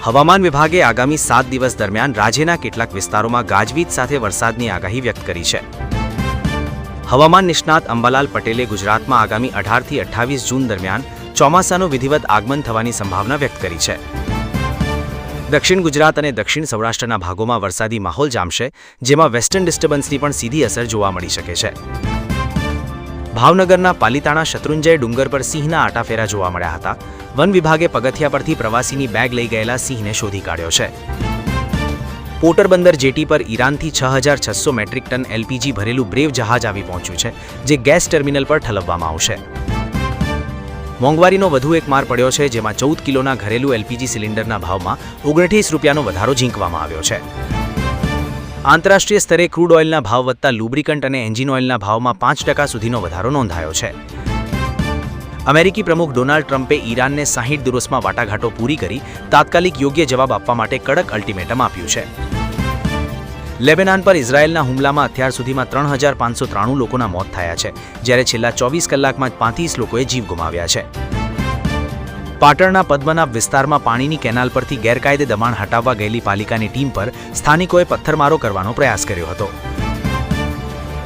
હવામાન વિભાગે આગામી 7 દિવસ દરમિયાન રાજ્યના કેટલાક વિસ્તારોમાં ગાજવીજ સાથે વરસાદની આગાહી વ્યક્ત કરી છે. હવામાન નિષ્ણાત અંબાલાલ પટેલે ગુજરાતમાં આગામી 18 થી 28 જૂન દરમિયાન ચોમાસાનું વિધિવત આગમન થવાની સંભાવના વ્યક્ત કરી છે. દક્ષિણ ગુજરાત અને દક્ષિણ સૌરાષ્ટ્રના ભાગોમાં વરસાદી માહોલ જામશે, જેમાં વેસ્ટર્ન ડિસ્ટર્બન્સની પણ સીધી અસર જોવા મળી શકે છે. ભાવનગરના પાલિતાણા શત્રુંજય ડુંગર પર સિંહના આટાફેરા જોવા મળ્યા હતા. વન વિભાગે પગથિયા પરથી પ્રવાસીની બેગ લઈ ગયેલા સિંહને શોધી કાઢ્યો છે. પોરબંદર જેટી પર ઈરાનથી 6600 મેટ્રિક ટન એલપીજી ભરેલું બ્રેવ જહાજ આવી પહોંચ્યું છે, જે ગેસ ટર્મિનલ પર ઠલવવામાં આવશે. મોંઘવારીનો વધુ એક માર પડ્યો છે, જેમાં 14 કિલોના ઘરેલું એલપીજી સિલિન્ડરના ભાવમાં 29 રૂપિયાનો વધારો ઝીંકવામાં આવ્યો છે. આંતરરાષ્ટ્રીય સ્તરે ક્રૂડ ઓઇલના ભાવ વધતા લુબ્રિકન્ટ અને એન્જિન ઓઇલના ભાવમાં 5% સુધીનો વધારો નોંધાયો છે. અમેરિકી પ્રમુખ ડોનાલ્ડ ટ્રમ્પે ઈરાનને 60 દિવસમાં વાટાઘાટો પૂરી કરી તાત્કાલિક યોગ્ય જવાબ આપવા માટે કડક અલ્ટિમેટમ આપ્યું છે. લેબેનાન પર ઇઝરાયેલના હુમલામાં અત્યાર સુધીમાં 3593 લોકોના મોત થયા છે, જ્યારે છેલ્લા 24 કલાકમાં 35 લોકોએ જીવ ગુમાવ્યા છે. પાટણના પદ્મનાભ વિસ્તારમાં પાણીની કેનાલ પરથી ગેરકાયદે દબાણ હટાવવા ગયેલી પાલિકાની ટીમ પર સ્થાનિકોએ પથ્થરમારો કરવાનો પ્રયાસ કર્યો હતો.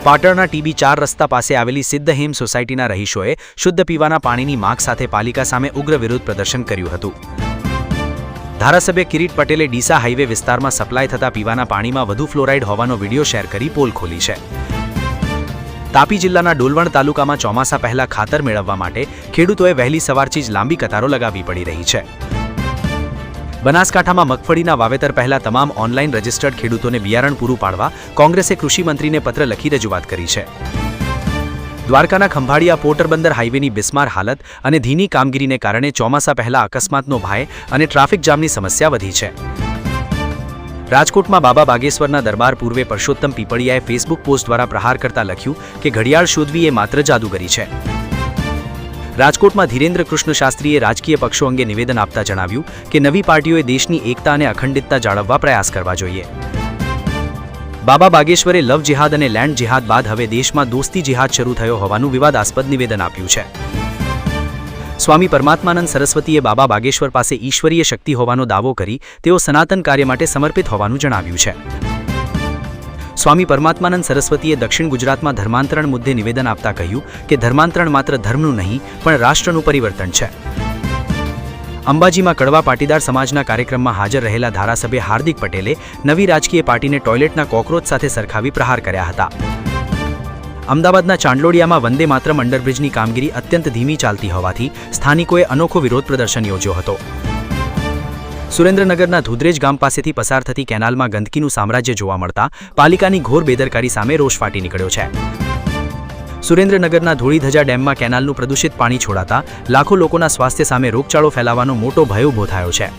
પાટણના ટીબી 4 રસ્તા પાસે આવેલી સિદ્ધહેમ સોસાયટીના રહીશોએ શુદ્ધ પીવાના પાણીની માંગ સાથે પાલિકા સામે ઉગ્ર વિરોધ પ્રદર્શન કર્યું હતું. ધારાસભ્ય કિરીટ પટેલે ડીસા હાઈવે વિસ્તારમાં સપ્લાય થતા પીવાના પાણીમાં વધુ ફ્લોરાઇડ હોવાનો વિડીયો શેર કરી પોલ ખોલી છે. તાપી જિલ્લાના ડોલવણ તાલુકામાં ચોમાસા પહેલા ખાતર મેળવવા માટે ખેડૂતોએ વહેલી સવારથી જ લાંબી કતારો લગાવવી પડી રહી છે. બનાસકાંઠામાં મગફળીના વાવેતર પહેલા તમામ ઓનલાઈન રજિસ્ટર્ડ ખેડૂતોને બિયારણ પૂરું પાડવા કોંગ્રેસે કૃષિમંત્રીને પત્ર લખી રજૂઆત કરી છે. દ્વારકાના ખંભાળિયા પોરબંદર હાઈવેની બિસ્માર હાલત અને ધીમી કામગીરીને કારણે ચોમાસા પહેલા અકસ્માતનો ભય અને ટ્રાફિક જામની સમસ્યા વધી છે. રાજકોટમાં બાબા બાગેશ્વરના દરબાર પૂર્વે પરસોત્તમ પીપળિયાએ ફેસબુક પોસ્ટ દ્વારા પ્રહાર કરતા લખ્યું કે ઘડિયાળ શોધવી એ માત્ર જાદુગરી છે. રાજકોટમાં ધીરેન્દ્ર કૃષ્ણ શાસ્ત્રીએ રાજકીય પક્ષો અંગે નિવેદન આપતા જણાવ્યું કે નવી પાર્ટીઓએ દેશની એકતા અને અખંડિતતા જાળવવા પ્રયાસ કરવા જોઈએ. બાબા બાગેશ્વરે લવ જિહાદ અને લેન્ડ જિહાદ બાદ હવે દેશમાં દોસ્તી જિહાદ શરૂ થયો હોવાનું વિવાદાસ્પદ નિવેદન આપ્યું છે. સ્વામી પરમાત્માનંદ સરસ્વતીએ બાબા બાગેશ્વર પાસે ઈશ્વરીય શક્તિ હોવાનો દાવો કરી તેઓ સનાતન કાર્ય માટે સમર્પિત હોવાનું જણાવ્યું છે. સ્વામી પરમાત્માનંદ સરસ્વતીએ દક્ષિણ ગુજરાતમાં ધર્માંતરણ મુદ્દે નિવેદન આપતા કહ્યું કે ધર્માંતરણ માત્ર ધર્મનું નહીં પણ રાષ્ટ્રનું પરિવર્તન છે. અંબાજીમાં કડવા પાટીદાર સમાજના કાર્યક્રમમાં હાજર રહેલા ધારાસભ્ય હાર્દિક પટેલે નવી રાજકીય પાર્ટીને ટોયલેટના કોકરોચ સાથે સરખાવી પ્રહાર કર્યા હતા. અમદાવાદના ચાંદલોડિયામાં વંદે માતરમ અંડરબ્રિજની કામગીરી અત્યંત ધીમી ચાલતી હોવાથી સ્થાનિકોએ અનોખો વિરોધ પ્રદર્શન યોજ્યો હતો. સુરેન્દ્રનગરના ધુધરેજ ગામ પાસેથી પસાર થતી કેનાલમાં ગંદકીનું સામ્રાજ્ય જોવા મળતા પાલિકાની ઘોર બેદરકારી સામે રોષ ફાટી નીકળ્યો છે. સુરેન્દ્રનગરના ધોળીધજા ડેમમાં કેનાલનું પ્રદૂષિત પાણી છોડાતા લાખો લોકોના સ્વાસ્થ્ય સામે રોગચાળો ફેલાવાનો મોટો ભય ઊભો થયો છે.